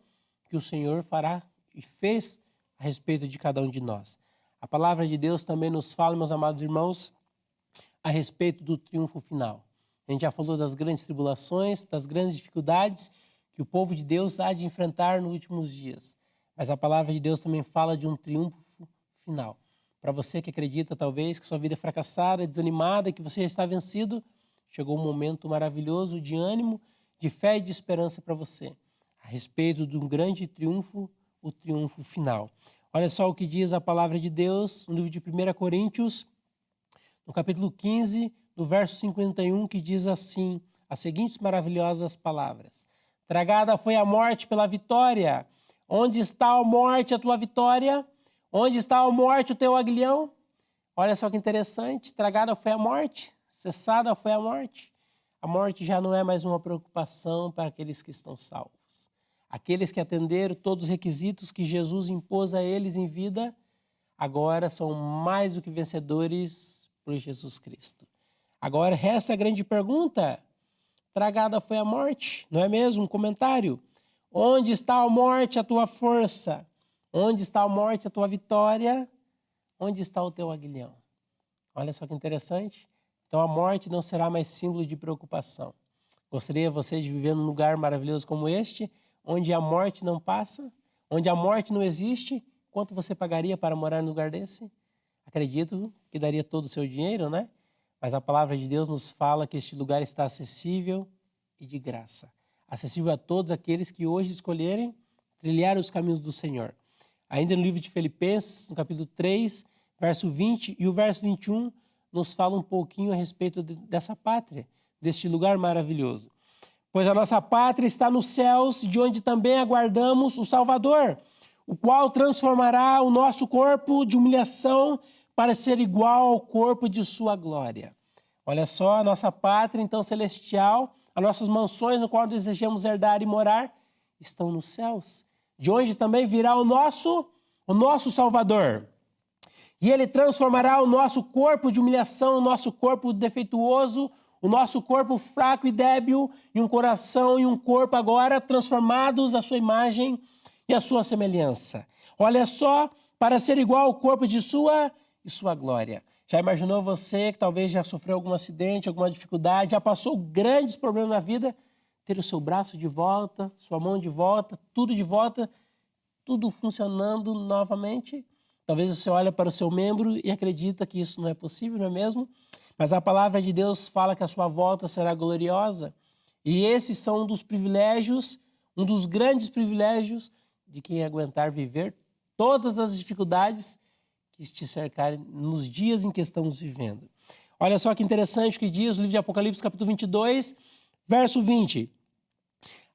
que o Senhor fará e fez a respeito de cada um de nós. A palavra de Deus também nos fala, meus amados irmãos, a respeito do triunfo final. A gente já falou das grandes tribulações, das grandes dificuldades que o povo de Deus há de enfrentar nos últimos dias. Mas a palavra de Deus também fala de um triunfo final. Para você que acredita, talvez, que sua vida é fracassada, desanimada, que você já está vencido, chegou um momento maravilhoso de ânimo, de fé e de esperança para você, a respeito de um grande triunfo, o triunfo final. Olha só o que diz a palavra de Deus no livro de 1 Coríntios, no capítulo 15, no verso 51, que diz assim, as seguintes maravilhosas palavras: tragada foi a morte pela vitória. Onde está a morte, a tua vitória? Onde está a morte, o teu aguilhão? Olha só que interessante, tragada foi a morte, cessada foi a morte. A morte já não é mais uma preocupação para aqueles que estão salvos. Aqueles que atenderam todos os requisitos que Jesus impôs a eles em vida, agora são mais do que vencedores por Jesus Cristo. Agora resta a grande pergunta: tragada foi a morte, não é mesmo? Um comentário. Onde está a morte, a tua força? Onde está a morte, a tua vitória? Onde está o teu aguilhão? Olha só que interessante. Então a morte não será mais símbolo de preocupação. Gostaria você de viver num lugar maravilhoso como este, onde a morte não passa, onde a morte não existe, quanto você pagaria para morar num lugar desse? Acredito que daria todo o seu dinheiro, né? Mas a palavra de Deus nos fala que este lugar está acessível e de graça. Acessível a todos aqueles que hoje escolherem trilhar os caminhos do Senhor. Ainda no livro de Filipenses, no capítulo 3, verso 20 e o verso 21, nos fala um pouquinho a respeito dessa pátria, deste lugar maravilhoso. Pois a nossa pátria está nos céus, de onde também aguardamos o Salvador, o qual transformará o nosso corpo de humilhação para ser igual ao corpo de sua glória. Olha só, a nossa pátria, então, celestial, as nossas mansões, no qual desejamos herdar e morar, estão nos céus, de onde também virá o nosso Salvador. E ele transformará o nosso corpo de humilhação, o nosso corpo defeituoso, o nosso corpo fraco e débil, em um coração e um corpo agora transformados à sua imagem e à sua semelhança. Olha só, para ser igual ao corpo de sua glória. Já imaginou você que talvez já sofreu algum acidente, alguma dificuldade, já passou grandes problemas na vida, ter o seu braço de volta, sua mão de volta, tudo funcionando novamente? Talvez você olhe para o seu membro e acredita que isso não é possível, não é mesmo? Mas a palavra de Deus fala que a sua volta será gloriosa. E esses são um dos privilégios, um dos grandes privilégios de quem aguentar viver todas as dificuldades que te cercarem nos dias em que estamos vivendo. Olha só que interessante o que diz o livro de Apocalipse, capítulo 22, verso 20.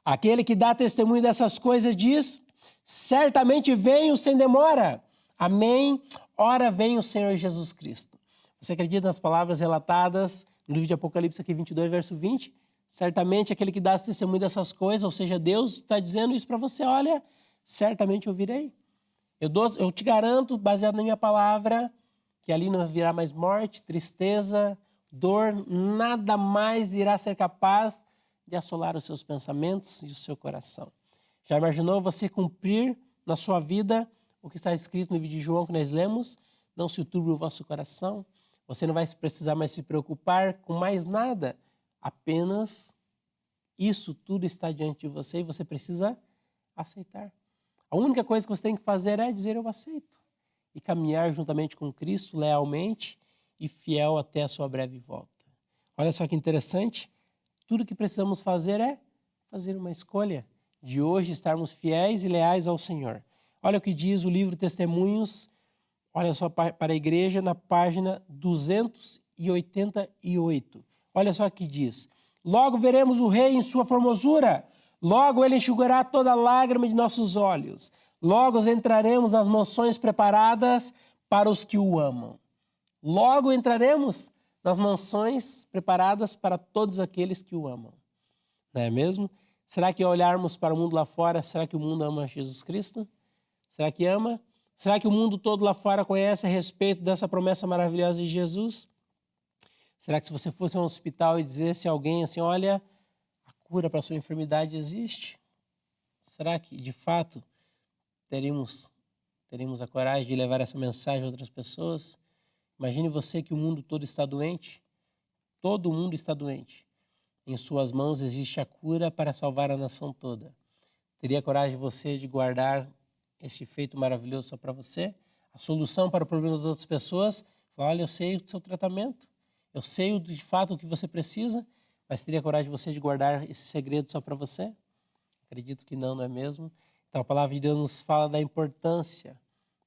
Aquele que dá testemunho dessas coisas diz: certamente venho sem demora. Amém. Ora vem o Senhor Jesus Cristo. Você acredita nas palavras relatadas no livro de Apocalipse, aqui 22, verso 20? Certamente aquele que dá testemunho dessas coisas, ou seja, Deus está dizendo isso para você. Olha, certamente eu virei. Eu te garanto, baseado na minha palavra, que ali não virá mais morte, tristeza, dor, nada mais irá ser capaz de assolar os seus pensamentos e o seu coração. Já imaginou você cumprir na sua vida o que está escrito no livro de João que nós lemos? Não se turbe o vosso coração. Você não vai precisar mais se preocupar com mais nada. Apenas isso tudo está diante de você e você precisa aceitar. A única coisa que você tem que fazer é dizer eu aceito. E caminhar juntamente com Cristo, lealmente e fiel até a sua breve volta. Olha só que interessante. Tudo que precisamos fazer é fazer uma escolha de hoje estarmos fiéis e leais ao Senhor. Olha o que diz o livro Testemunhos, olha só para a igreja, na página 288. Olha só o que diz. Logo veremos o Rei em sua formosura. Logo ele enxugará toda lágrima de nossos olhos. Logo entraremos nas mansões preparadas para os que o amam. Logo entraremos nas mansões preparadas para todos aqueles que o amam. Não é mesmo? Será que ao olharmos para o mundo lá fora, será que o mundo ama Jesus Cristo? Será que ama? Será que o mundo todo lá fora conhece a respeito dessa promessa maravilhosa de Jesus? Será que se você fosse a um hospital e dissesse a alguém assim, olha, a cura para a sua enfermidade existe? Será que, de fato, teríamos a coragem de levar essa mensagem a outras pessoas? Imagine você que o mundo todo está doente. Todo mundo está doente. Em suas mãos existe a cura para salvar a nação toda. Teria coragem você de guardar este feito maravilhoso só para você? A solução para o problema das outras pessoas? Falar, olha, eu sei o seu tratamento. Eu sei de fato o que você precisa, mas teria coragem você de guardar esse segredo só para você? Acredito que não, não é mesmo? Então a palavra de Deus nos fala da importância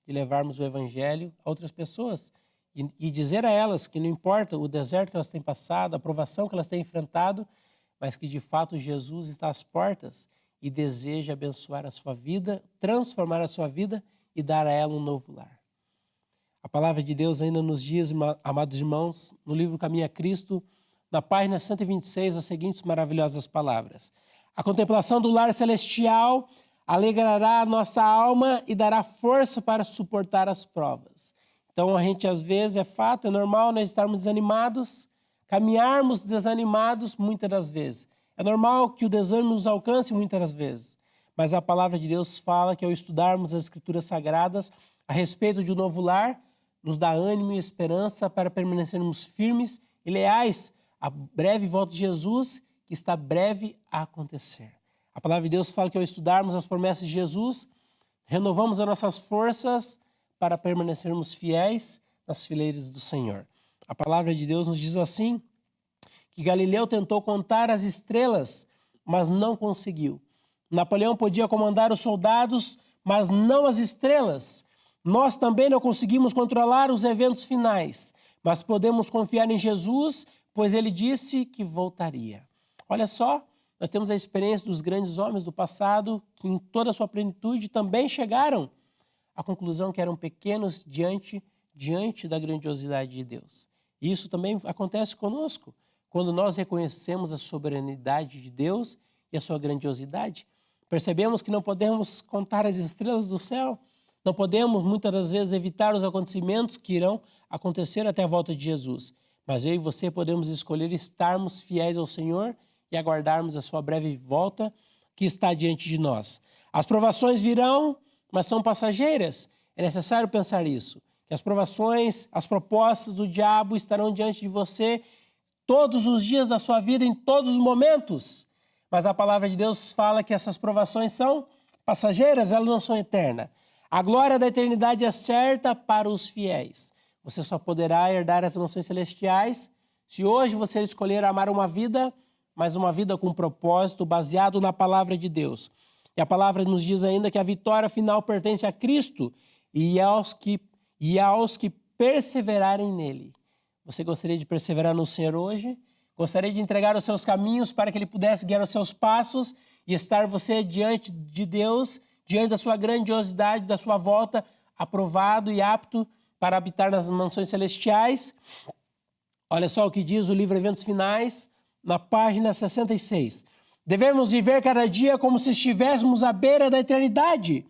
de levarmos o evangelho a outras pessoas e dizer a elas que não importa o deserto que elas têm passado, a provação que elas têm enfrentado, mas que de fato Jesus está às portas e deseja abençoar a sua vida, transformar a sua vida e dar a ela um novo lar. A palavra de Deus ainda nos diz, amados irmãos, no livro Caminho a Cristo, na página 126, as seguintes maravilhosas palavras. A contemplação do lar celestial alegrará a nossa alma e dará força para suportar as provas. Então, a gente, às vezes, é fato, é normal nós estarmos desanimados, caminharmos desanimados muitas das vezes. É normal que o desânimo nos alcance muitas das vezes. Mas a palavra de Deus fala que ao estudarmos as Escrituras Sagradas a respeito de um novo lar, nos dá ânimo e esperança para permanecermos firmes e leais à breve volta de Jesus, que está breve a acontecer. A palavra de Deus fala que ao estudarmos as promessas de Jesus, renovamos as nossas forças para permanecermos fiéis nas fileiras do Senhor. A palavra de Deus nos diz assim, que Galileu tentou contar as estrelas, mas não conseguiu. Napoleão podia comandar os soldados, mas não as estrelas. Nós também não conseguimos controlar os eventos finais, mas podemos confiar em Jesus, pois ele disse que voltaria. Olha só, nós temos a experiência dos grandes homens do passado, que em toda a sua plenitude também chegaram à conclusão que eram pequenos diante da grandiosidade de Deus. E isso também acontece conosco, quando nós reconhecemos a soberanidade de Deus e a sua grandiosidade. Percebemos que não podemos contar as estrelas do céu, não podemos muitas das vezes evitar os acontecimentos que irão acontecer até a volta de Jesus. Mas eu e você podemos escolher estarmos fiéis ao Senhor e aguardarmos a sua breve volta que está diante de nós. As provações virão, mas são passageiras. É necessário pensar isso, que as provações, as propostas do diabo estarão diante de você todos os dias da sua vida, em todos os momentos. Mas a palavra de Deus fala que essas provações são passageiras, elas não são eternas. A glória da eternidade é certa para os fiéis. Você só poderá herdar as mansões celestiais se hoje você escolher amar uma vida, mas uma vida com propósito, baseado na palavra de Deus. E a palavra nos diz ainda que a vitória final pertence a Cristo e aos que perseverarem nele. Você gostaria de perseverar no Senhor hoje? Gostaria de entregar os seus caminhos para que Ele pudesse guiar os seus passos e estar você diante de Deus, diante da sua grandiosidade, da sua volta, aprovado e apto para habitar nas mansões celestiais? Olha só o que diz o livro Eventos Finais, na página 66. Devemos viver cada dia como se estivéssemos à beira da eternidade.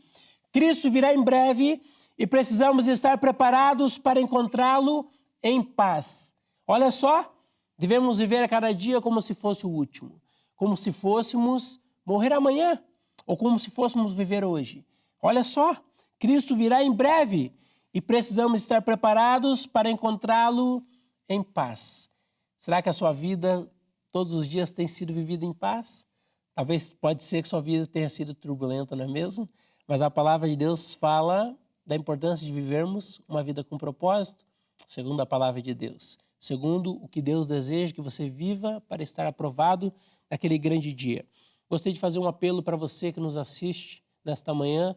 Cristo virá em breve e precisamos estar preparados para encontrá-lo em paz. Olha só, devemos viver a cada dia como se fosse o último, como se fôssemos morrer amanhã, ou como se fôssemos viver hoje. Olha só, Cristo virá em breve e precisamos estar preparados para encontrá-lo em paz. Será que a sua vida todos os dias tem sido vivida em paz? Talvez pode ser que sua vida tenha sido turbulenta, não é mesmo? Mas a palavra de Deus fala da importância de vivermos uma vida com propósito, segundo a palavra de Deus. Segundo o que Deus deseja que você viva para estar aprovado naquele grande dia. Gostaria de fazer um apelo para você que nos assiste nesta manhã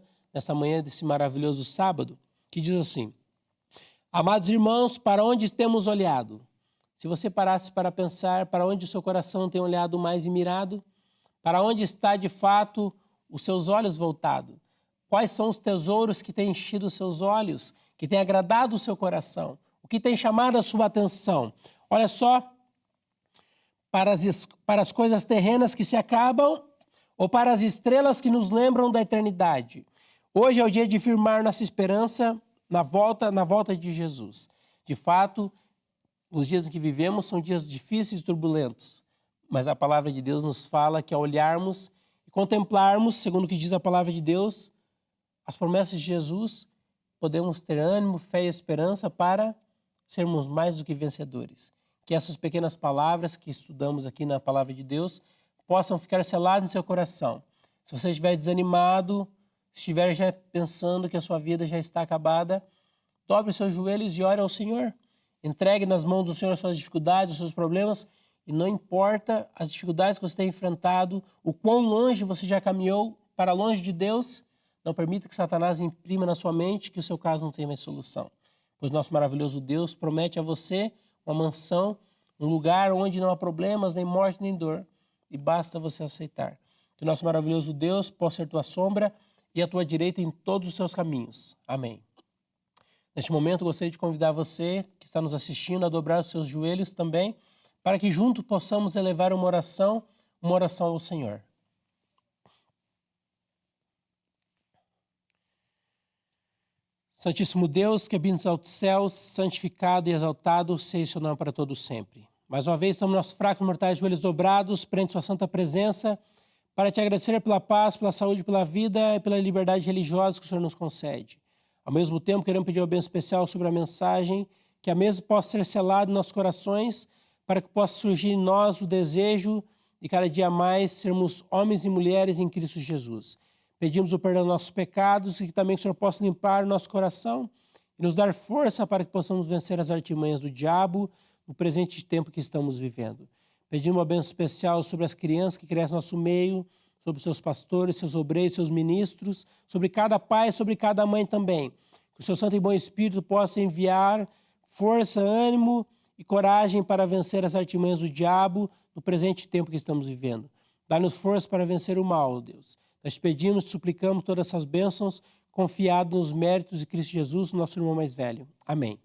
desse maravilhoso sábado, que diz assim: amados irmãos, para onde temos olhado? Se você parasse para pensar para onde o seu coração tem olhado mais e mirado, para onde está de fato os seus olhos voltados? Quais são os tesouros que têm enchido os seus olhos, que têm agradado o seu coração? O que tem chamado a sua atenção? Olha só, para as coisas terrenas que se acabam ou para as estrelas que nos lembram da eternidade. Hoje é o dia de firmar nossa esperança na volta de Jesus. De fato, os dias em que vivemos são dias difíceis e turbulentos, mas a palavra de Deus nos fala que ao olharmos e contemplarmos, segundo o que diz a palavra de Deus, as promessas de Jesus, podemos ter ânimo, fé e esperança para sermos mais do que vencedores. Que essas pequenas palavras que estudamos aqui na palavra de Deus possam ficar seladas no seu coração. Se você estiver desanimado, estiver já pensando que a sua vida já está acabada, dobre os seus joelhos e ore ao Senhor. Entregue nas mãos do Senhor as suas dificuldades, os seus problemas, e não importa as dificuldades que você tem enfrentado, o quão longe você já caminhou para longe de Deus, não permita que Satanás imprima na sua mente que o seu caso não tem mais solução. Pois nosso maravilhoso Deus promete a você uma mansão, um lugar onde não há problemas, nem morte, nem dor, e basta você aceitar. Que o nosso maravilhoso Deus possa ser tua sombra e a tua direita em todos os seus caminhos. Amém. Neste momento, gostaria de convidar você que está nos assistindo a dobrar os seus joelhos também, para que juntos possamos elevar uma oração ao Senhor. Santíssimo Deus, que habita nos altos céus, santificado e exaltado seja o seu nome para todo sempre. Mais uma vez, estamos nossos fracos mortais joelhos dobrados, perante sua santa presença, para te agradecer pela paz, pela saúde, pela vida e pela liberdade religiosa que o Senhor nos concede. Ao mesmo tempo, queremos pedir uma bênção especial sobre a mensagem, que a mesma possa ser selada em nossos corações, para que possa surgir em nós o desejo de cada dia mais sermos homens e mulheres em Cristo Jesus. Pedimos o perdão dos nossos pecados e que também o Senhor possa limpar o nosso coração e nos dar força para que possamos vencer as artimanhas do diabo no presente tempo que estamos vivendo. Pedimos uma bênção especial sobre as crianças que crescem no nosso meio, sobre seus pastores, seus obreiros, seus ministros, sobre cada pai, sobre cada mãe também. Que o seu Santo e Bom Espírito possa enviar força, ânimo e coragem para vencer as artimanhas do diabo no presente tempo que estamos vivendo. Dá-nos força para vencer o mal, Deus. Nós pedimos, suplicamos todas essas bênçãos, confiado nos méritos de Cristo Jesus, nosso irmão mais velho. Amém.